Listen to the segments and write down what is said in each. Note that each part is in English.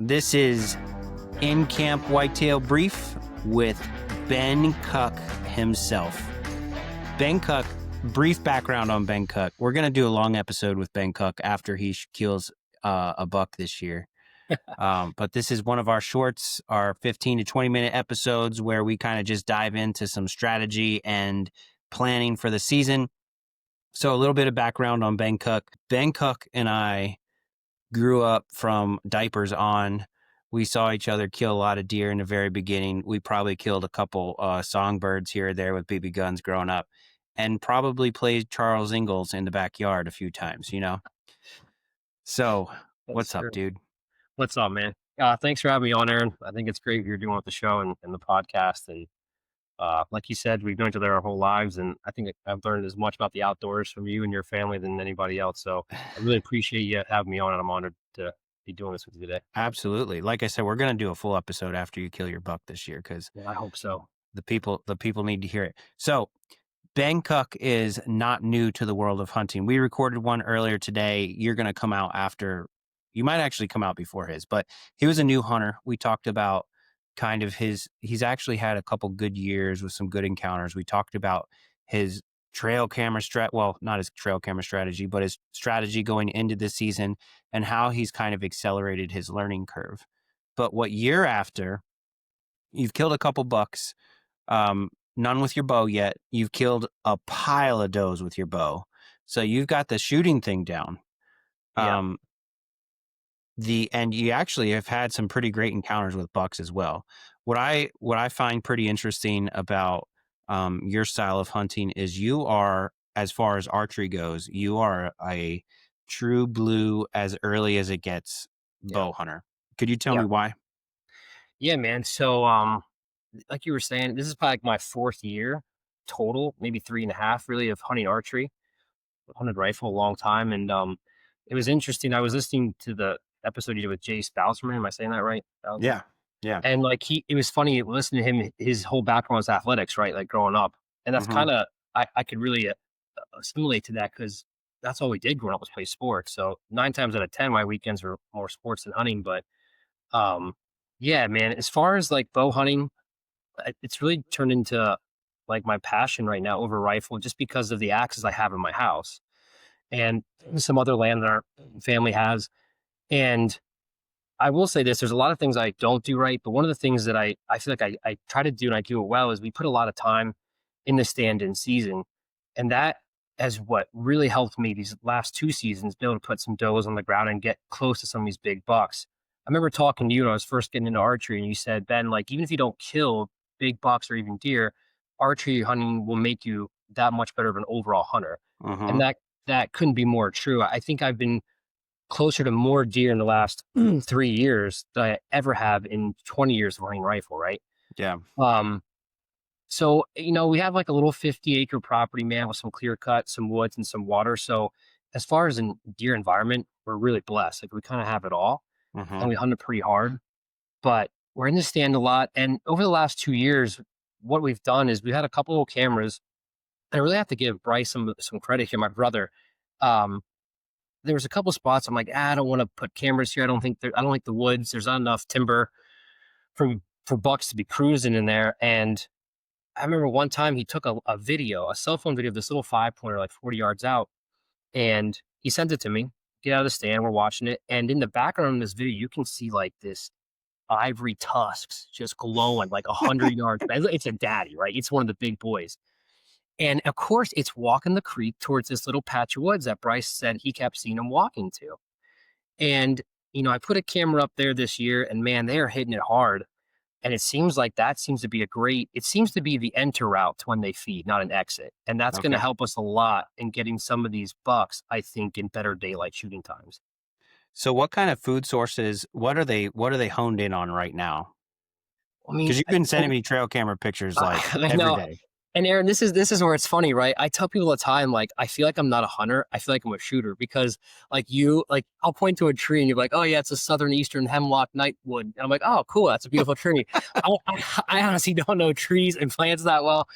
This is InCamp Whitetail Brief with Ben Koch himself. Ben Koch, brief background on Ben Koch. We're going to do a long episode with Ben Koch after he kills a buck this year. But this is one of our shorts, our 15 to 20 minute episodes where we kind of just dive into some strategy and planning for the season. So a little bit of background on Ben Koch. Ben Koch and I grew up from diapers on. We saw each other kill a lot of deer in the very beginning. We probably killed a couple songbirds here or there with BB guns growing up, and probably played Charles Ingalls in the backyard a few times, you know? So what's up, dude? What's up, man? Thanks for having me on, Aaron. I think it's great you're doing with the show and the podcast. And like you said, we've known each other our whole lives. And I think I've learned as much about the outdoors from you and your family than anybody else. So I really appreciate you having me on, and I'm honored to be doing this with you today. Absolutely. Like I said, we're going to do a full episode after you kill your buck this year, because I hope so. The people need to hear it. So Ben Koch is not new to the world of hunting. We recorded one earlier today. You're going to come out after. You might actually come out before his, but he was a new hunter. We talked about kind of he's actually had a couple good years with some good encounters. We talked about his trail camera not his trail camera strategy, but his strategy going into the season and how he's kind of accelerated his learning curve. But what year after, you've killed a couple bucks, none with your bow yet. You've killed a pile of does with your bow. So you've got the shooting thing down. Yeah. And you actually have had some pretty great encounters with bucks as well. What I find pretty interesting about your style of hunting is you are, as far as archery goes, you are a true blue, as early as it gets bow hunter. Could you tell me why? Yeah, man. So, like you were saying, this is probably like my fourth year total, maybe 3.5 really, of hunting archery. Hunted rifle a long time, and it was interesting. I was listening to the episode you did with Jay Spousman. Am I saying that right? Yeah. And like it was funny listening to him. His whole background was athletics, right? Like growing up, and that's kind of I could really assimilate to that, because that's all we did growing up, was play sports. So 9 times out of 10, my weekends were more sports than hunting. But yeah, man. As far as like bow hunting, it's really turned into like my passion right now over rifle, just because of the axes I have in my house and some other land that our family has. And I will say this, there's a lot of things I don't do right, but one of the things that I feel like I try to do, and I do it well, is we put a lot of time in the stand in season. And that has what really helped me these last 2 seasons, be able to put some does on the ground and get close to some of these big bucks. I remember talking to you when I was first getting into archery, and you said, Ben, like, even if you don't kill big bucks or even deer, archery hunting will make you that much better of an overall hunter. And that couldn't be more true. I think I've been closer to more deer in the last 3 years than I ever have in 20 years of hunting rifle, right? Yeah. So, we have like a little 50-acre property, man, with some clear cut, some woods, and some water. So as far as in deer environment, we're really blessed. Like, we kind of have it all, and we hunt it pretty hard. But we're in the stand a lot. And over the last 2 years, what we've done is we had a couple of cameras. And I really have to give Bryce some credit here, my brother. There was a couple spots I'm like, I don't want to put cameras here. I don't like the woods. There's not enough timber for bucks to be cruising in there. And I remember one time he took a cell phone video of this little 5-pointer like 40 yards out, and he sent it to me. Get out of the stand, we're watching it, and in the background of this video, you can see like this ivory tusks just glowing like 100 yards. It's a daddy, right? It's one of the big boys. And of course, it's walking the creek towards this little patch of woods that Bryce said he kept seeing him walking to. And, I put a camera up there this year, and man, they are hitting it hard. And it seems like it seems to be the enter route to when they feed, not an exit. And that's going to help us a lot in getting some of these bucks, I think, in better daylight shooting times. So what kind of food sources, what are they honed in on right now? I mean, because you've been sending me trail camera pictures like every day. And Aaron, this is where it's funny, right? I tell people all the time, like, I feel like I'm not a hunter. I feel like I'm a shooter, because I'll point to a tree and you're like, oh yeah, it's a southern eastern hemlock nightwood. And I'm like, oh, cool. That's a beautiful tree. I honestly don't know trees and plants that well,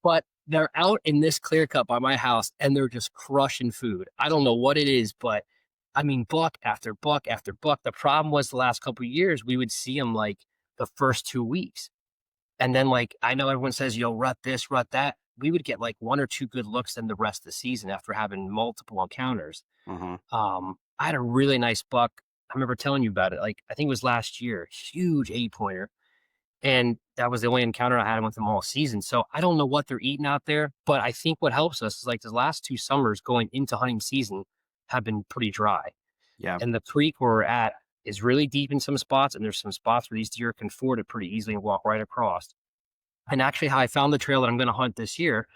but they're out in this clear cut by my house and they're just crushing food. I don't know what it is, but I mean, buck after buck after buck. The problem was the last couple of years, we would see them like the first 2 weeks. And then, like, I know everyone says, yo, rut this, rut that. We would get like one or two good looks in the rest of the season after having multiple encounters. Hmm. I had a really nice buck. I remember telling you about it. Like, I think it was last year, huge 8 pointer. And that was the only encounter I had with them all season. So I don't know what they're eating out there, but I think what helps us is like the last 2 summers going into hunting season have been pretty dry. Yeah. And the creek where we're at is really deep in some spots, and there's some spots where these deer can ford it pretty easily and walk right across. And actually, how I found the trail that I'm going to hunt this year,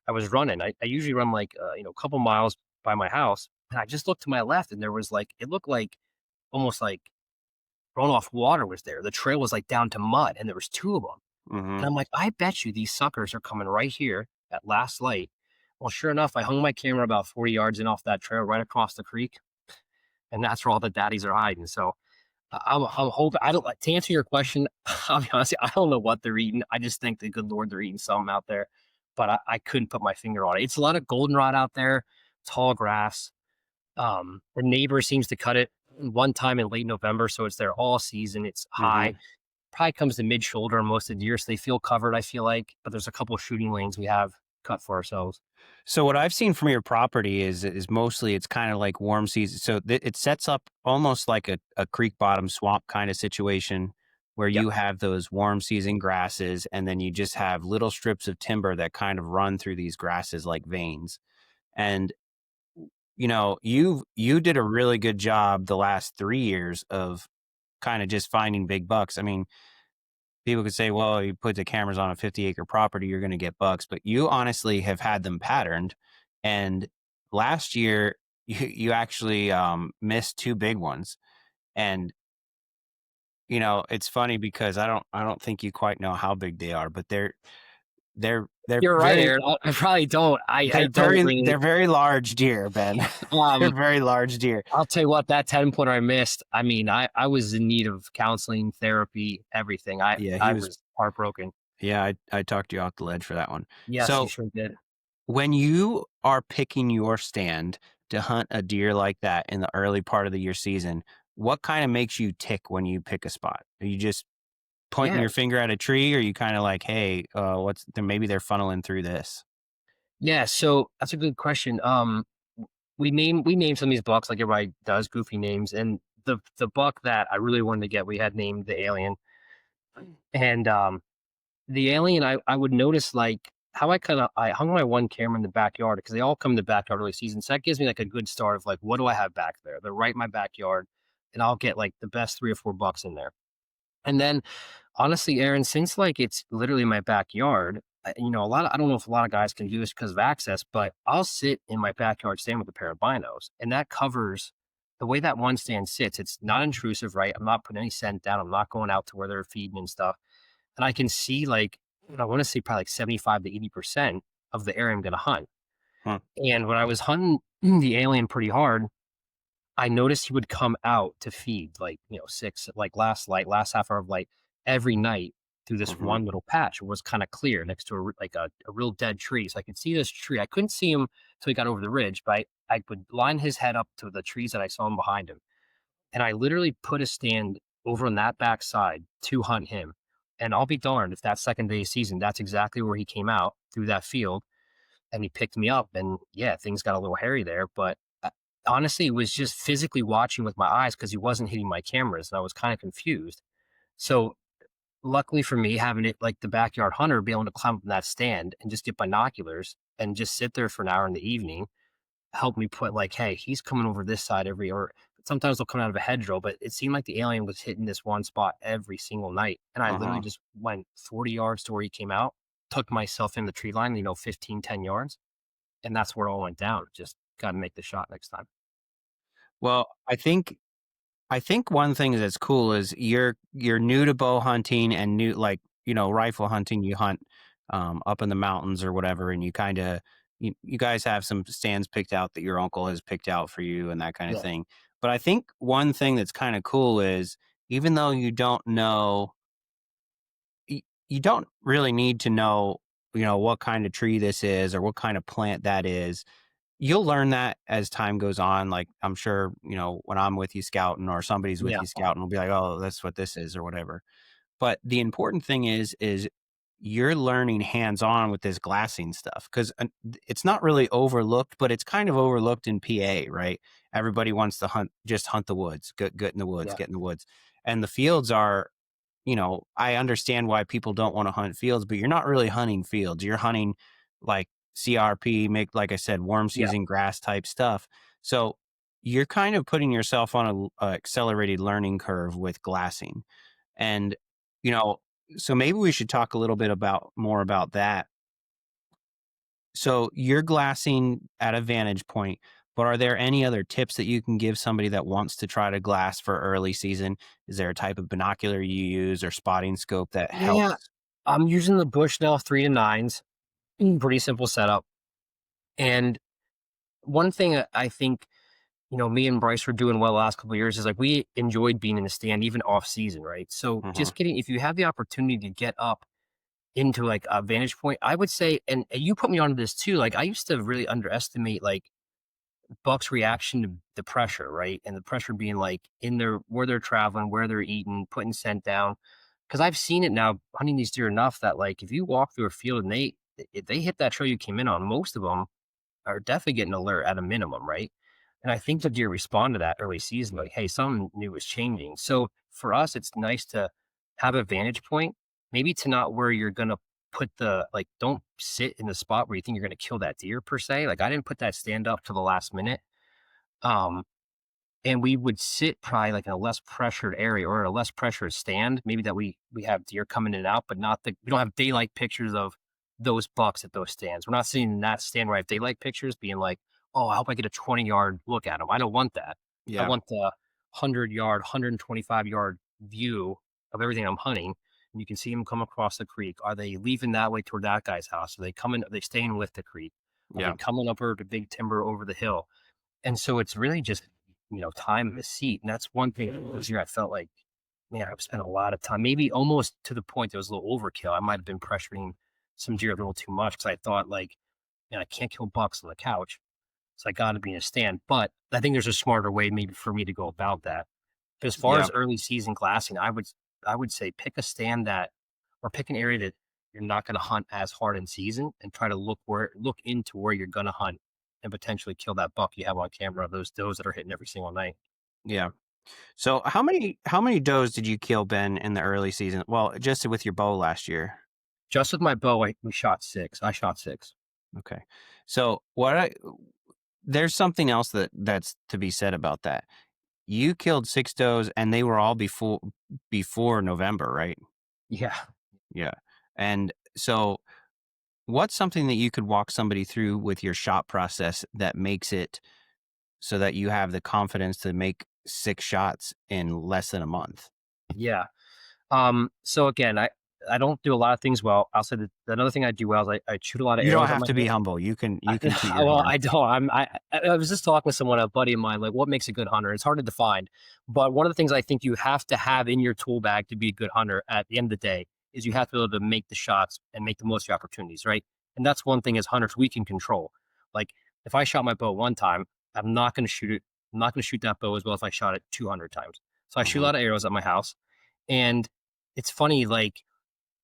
I was running. I usually run like a couple miles by my house, and I just looked to my left, and there was like it looked like almost like runoff water was there. The trail was like down to mud, and there was two of them. Hmm. And I'm like, I bet you these suckers are coming right here at last light. Well, sure enough, I hung my camera about 40 yards in off that trail right across the creek, and that's where all the daddies are hiding. So I'm hoping. I don't like to answer your question. I'll be honest, I don't know what they're eating. I just think the good Lord they're eating something out there, but I couldn't put my finger on it. It's a lot of goldenrod out there, tall grass. The neighbor seems to cut it one time in late November, so it's there all season. It's high, Hmm. probably comes to mid shoulder on most of the deer, so they feel covered. I feel like, but there's a couple of shooting lanes we have cut for ourselves. So what I've seen from your property is mostly it's kind of like warm season. So it sets up almost like a creek bottom swamp kind of situation where Yep. you have those warm season grasses, and then you just have little strips of timber that kind of run through these grasses like veins. And you did a really good job the last 3 years of kind of just finding big bucks. I mean, people could say, well, you put the cameras on a 50-acre property, you're going to get bucks, but you honestly have had them patterned. And last year, you actually missed two big ones. And it's funny because I don't think you quite know how big they are, but they're You're right, very Aaron. I probably don't. I they're don't very really. they're very large deer, Ben. They're Um, very large deer. I'll tell you what, that 10 pointer I missed. I mean, I was in need of counseling, therapy, everything. I Yeah, he I was. was heartbroken. Yeah, I talked you off the ledge for that one. Yes, you So sure did. when you are picking your stand to hunt a deer like that in the early part of the year season, what kind of makes you tick when you pick a spot? Are you just pointing Yeah. your finger at a tree, or are you kind of like, hey, maybe they're funneling through this? Yeah, so that's a good question. We named some of these bucks like everybody does, goofy names, and the buck that I really wanted to get, we had named the alien. And the alien, I would notice like how I hung my one camera in the backyard because they all come in the backyard early season. So that gives me like a good start of like what do I have back there? They're right in my backyard, and I'll get like the best 3 or 4 bucks in there. And then honestly, Aaron, since like it's literally my backyard, I don't know if a lot of guys can do this because of access, but I'll sit in my backyard stand with a pair of binos, and that covers the way that one stand sits. It's not intrusive, right? I'm not putting any scent down. I'm not going out to where they're feeding and stuff. And I can see like, I want to say probably like 75 to 80% of the area I'm going to hunt. Huh. And when I was hunting the alien pretty hard, I noticed he would come out to feed like, six, like last half hour of light every night through this Hmm. one little patch. It was kind of clear next to a real dead tree. So I could see this tree. I couldn't see him until he got over the ridge, but I would line his head up to the trees that I saw him behind him. And I literally put a stand over on that backside to hunt him. And I'll be darned if that second day of season, that's exactly where he came out through that field and he picked me up. And yeah, things got a little hairy there, but honestly, it was just physically watching with my eyes because he wasn't hitting my cameras, and I was kind of confused. So luckily for me, having it like the backyard hunter, be able to climb up in that stand and just get binoculars and just sit there for an hour in the evening, helped me put like, hey, he's coming over this side or sometimes they'll come out of a hedgerow, but it seemed like the alien was hitting this one spot every single night. And I literally Uh-huh. just went 40 yards to where he came out, took myself in the tree line, 15, 10 yards. And that's where it all went down. Just got to make the shot next time. Well, I think one thing that's cool is you're new to bow hunting and new, like, rifle hunting. You hunt up in the mountains or whatever, and you guys have some stands picked out that your uncle has picked out for you and that kind of Yeah. thing. But I think one thing that's kind of cool is, even though you don't really need to know what kind of tree this is or what kind of plant that is. you'll learn that as time goes on. Like, I'm sure, when I'm with you scouting or somebody's with Yeah. you scouting, will be like, oh, that's what this is or whatever. But the important thing is you're learning hands-on with this glassing stuff, 'cause it's not really overlooked, but it's kind of overlooked in PA, right? Everybody wants to just hunt the woods, get in the woods, Yeah. get in the woods. And the fields are, I understand why people don't wanna hunt fields, but you're not really hunting fields. You're hunting, like, CRP, like I said, worm Yeah. season grass type stuff. So, you're kind of putting yourself on a accelerated learning curve with glassing. And, you know, so maybe we should talk a little bit more about that. So you're glassing at a vantage point, but are there any other tips that you can give somebody that wants to try to glass for early season? Is there a type of binocular you use or spotting scope that Yeah. helps? I'm using the Bushnell 3 to 9s. Pretty simple setup. And one thing I think, me and Bryce were doing well the last couple of years is like we enjoyed being in the stand even off season, right? So Mhm. just getting if you have the opportunity to get up into like a vantage point, I would say, and you put me onto this too. Like I used to really underestimate like buck's reaction to the pressure, right? And the pressure being like in their where they're traveling, where they're eating, putting scent down. Because I've seen it now hunting these deer enough that like if you walk through a field and if they hit that trail you came in on, most of them are definitely getting alert at a minimum, right? And I think the deer respond to that early season, like, hey, something new is changing. So for us, it's nice to have a vantage point, maybe to not where you're gonna put the like, don't sit in the spot where you think you're gonna kill that deer per se. Like I didn't put that stand up to the last minute. Um, and we would sit probably like in a less pressured area or a less pressured stand, maybe that we have deer coming in and out, but not we don't have daylight pictures of those bucks at those stands. We're not sitting in that stand where I have daylight pictures being like, oh, I hope I get a 20-yard look at them. I don't want that. I Yeah. want the 100-yard, 125-yard view of everything I'm hunting. And you can see them come across the creek. Are they leaving that way toward that guy's house? Are they coming? Are they staying with the creek? Are they Yeah. coming up over the big timber over the hill? And so it's really just, time in the seat. And that's one thing this year I felt like, man, I've spent a lot of time, maybe almost to the point that was a little overkill. I might have been pressuring some deer a little too much because I thought like, man, I can't kill bucks on the couch. So I got to be in a stand. But I think there's a smarter way maybe for me to go about that. But as far Yeah. as early season glassing, I would say pick a stand or pick an area that you're not going to hunt as hard in season and try to look into where you're going to hunt and potentially kill that buck you have on camera, those does that are hitting every single night. Yeah. So how many does did you kill, Ben, in the early season? Well, just with your bow last year. Just with my bow, we shot six. I shot six. Okay. So there's something else that's to be said about that. You killed 6 does and they were all before November, right? Yeah. Yeah. And so what's something that you could walk somebody through with your shot process that makes it so that you have the confidence to make 6 shots in less than a month? Yeah. So again, I don't do a lot of things well. I'll say that another thing I do well is I shoot a lot of You don't arrows at have my to be hip. humble. You can toot your Well, horn. I don't. I was just talking with someone, a buddy of mine, like what makes a good hunter. It's hard to define, but one of the things I think you have to have in your tool bag to be a good hunter at the end of the day is you have to be able to make the shots and make the most of your opportunities, right? And that's one thing as hunters we can control. Like if I shot my bow one time, I'm not going to shoot it. I'm not going to shoot that bow as well if I shot it 200 times. So I shoot a Mhm. lot of arrows at my house, and it's funny. Like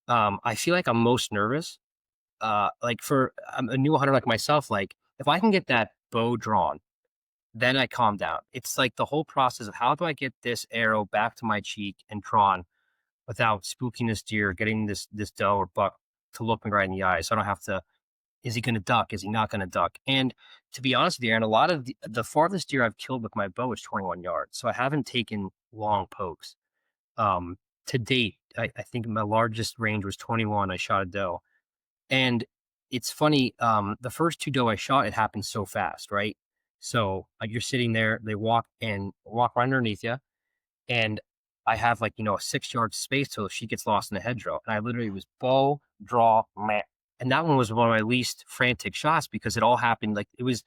I feel like I'm most nervous like for a new hunter like myself, like if I can get that bow drawn, then I calm down. It's like the whole process of how do I get this arrow back to my cheek and drawn without spooking this deer, getting this doe or buck to look me right in the eyes. So I don't have to. Is he going to duck? Is he not going to duck? And to be honest with you, Aaron, a lot of the farthest deer I've killed with my bow is 21 yards. So I haven't taken long pokes. Um, to date, I think my largest range was 21. I shot a doe and it's funny, the first 2 doe I shot, it happened so fast, right? So, like, you're sitting there, they walk right underneath you, and I have, like, a 6-yard space till she gets lost in the hedgerow, and I literally was bow, draw, meh, and that one was one of my least frantic shots because it all happened, like, it was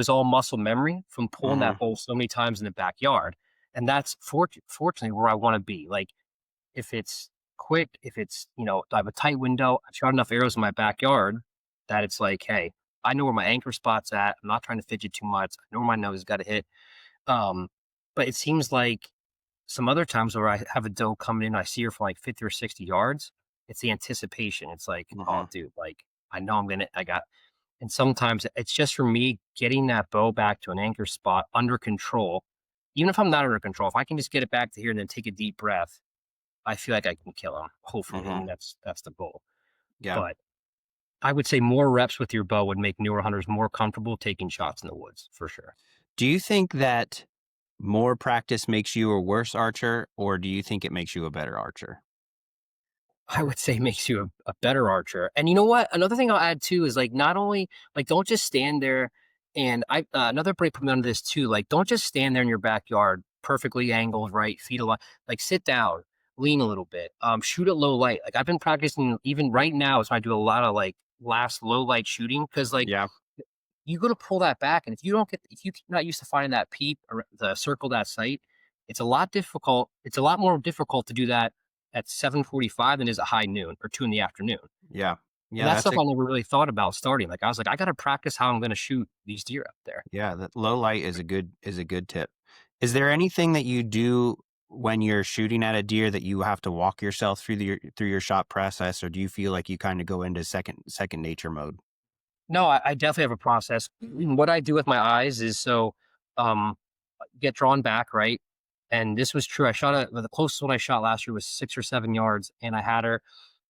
all muscle memory from pulling that Mhm. bow so many times in the backyard, and that's fortunately where I wanna be, like, if it's quick, if it's, I have a tight window, I've shot enough arrows in my backyard that it's like, hey, I know where my anchor spot's at. I'm not trying to fidget too much. I know where my nose has got to hit. Um, but it seems like some other times where I have a doe coming in, I see her from like 50 or 60 yards. It's the anticipation. It's like, oh, Mhm. dude, like I know and sometimes it's just for me getting that bow back to an anchor spot under control. Even if I'm not under control, if I can just get it back to here and then take a deep breath, I feel like I can kill him. Hopefully, I Mhm. mean that's the goal. Yeah. But I would say more reps with your bow would make newer hunters more comfortable taking shots in the woods for sure. Do you think that more practice makes you a worse archer, or do you think it makes you a better archer? I would say makes you a better archer. And you know what? Another thing I'll add too is like not only like don't just stand there and I another break put me on this too. Like don't just stand there in your backyard, perfectly angled, right, feet aligned. Like sit down, lean a little bit, shoot at low light. Like I've been practicing even right now, so I do a lot of like last low light shooting because like Yeah. you got to pull that back. And if you're not used to finding that peep or the circle that sight, it's a lot difficult. It's a lot more difficult to do that at 7:45 than is at high noon or 2 in the afternoon. Yeah. And Yeah, that's that's stuff a I never really thought about starting. Like I was like, I got to practice how I'm going to shoot these deer up there. yeah, that low light is a good tip. Is there anything that you do when you're shooting at a deer that you have to walk yourself through your shot process, or do you feel like you kind of go into second nature mode? No, I definitely have a process. What I do with my eyes is um, get drawn back, right? And this was true. The closest one I shot last year was 6 or 7 yards, and I had her.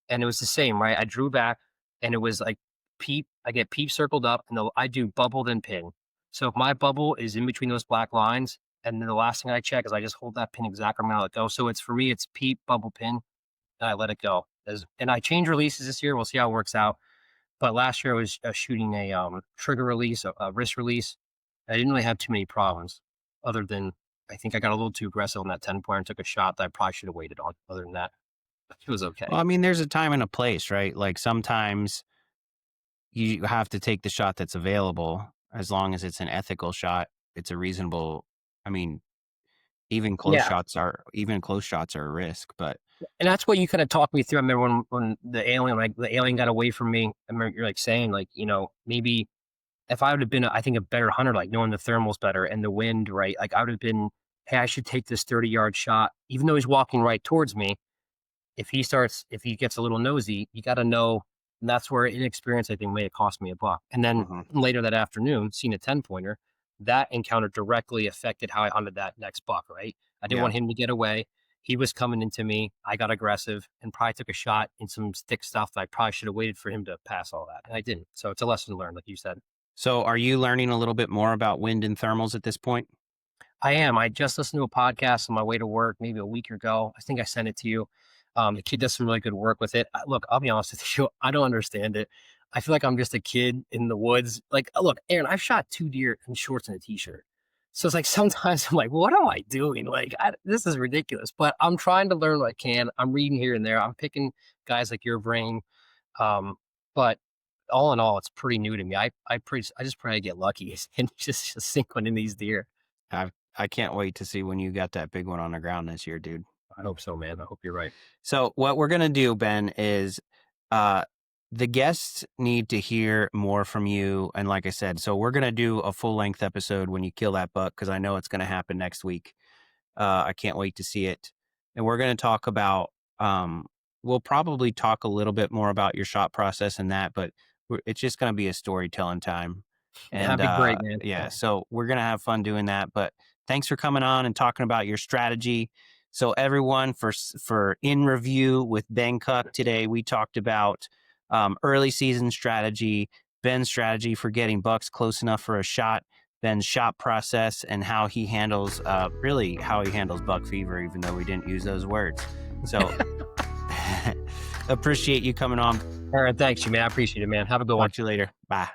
And it was the same, right? I drew back and it was like peep. I get peep circled up and I do bubble then pin. So if my bubble is in between those black lines, and then the last thing I check is I just hold that pin exactly where I'm gonna let go. So it's for me, it's peep, bubble pin, and I let it go. And I change releases this year. We'll see how it works out. But last year I was shooting a trigger release, a wrist release. I didn't really have too many problems, other than I think I got a little too aggressive on that 10 pointer and took a shot that I probably should have waited on. Other than that, it was okay. Well, I mean, there's a time and a place, right? Like sometimes you have to take the shot that's available as long as it's an ethical shot. It's a reasonable, I mean, Yeah. even close shots are a risk, but And that's what you kinda talked me through. I remember when the alien got away from me, I remember you're, like, saying, like, maybe if I would have been, I think, a better hunter, like, knowing the thermals better and the wind, right, like, I would have been, "Hey, I should take this 30-yard shot," even though he's walking right towards me. If he gets a little nosy, you gotta know, and that's where inexperience, I think, may have cost me a buck. And then mhm, later that afternoon, seeing a 10 pointer, that encounter directly affected how I hunted that next buck, right? I didn't yeah. want him to get away. He was coming into me. I got aggressive and probably took a shot in some stick stuff that I probably should have waited for him to pass all that. And I didn't. So it's a lesson learned, like you said. So are you learning a little bit more about wind and thermals at this point? I am. I just listened to a podcast on my way to work maybe a week ago. I think I sent it to you. The kid does some really good work with it. Look, I'll be honest with you. I don't understand it. I feel like I'm just a kid in the woods. Like, look, Aaron, I've shot 2 deer in shorts and a t-shirt. So it's like sometimes I'm like, what am I doing? Like, this is ridiculous. But I'm trying to learn what I can. I'm reading here and there. I'm picking guys like your brain. Um, but all in all, it's pretty new to me. I just pray I get lucky and just sink one in these deer. I can't wait to see when you got that big one on the ground this year, dude. I hope so, man. I hope you're right. So what we're gonna do, Ben, is uh the guests need to hear more from you. And like I said, so we're gonna do a full length episode when you kill that buck because I know it's gonna happen next week. I can't wait to see it. And we're gonna talk about we'll probably talk a little bit more about your shot process and that, but it's just gonna be a storytelling time. And That'd be great, man. yeah, so we're gonna have fun doing that. But thanks for coming on and talking about your strategy. So everyone, for in review with Ben Cook today, we talked about early season strategy, Ben's strategy for getting bucks close enough for a shot, Ben's shot process, and how he handles really how he handles buck fever, even though we didn't use those words. So appreciate you coming on. All right, thanks you, man. I appreciate it, man. Have a good one. Talk to you later. Bye.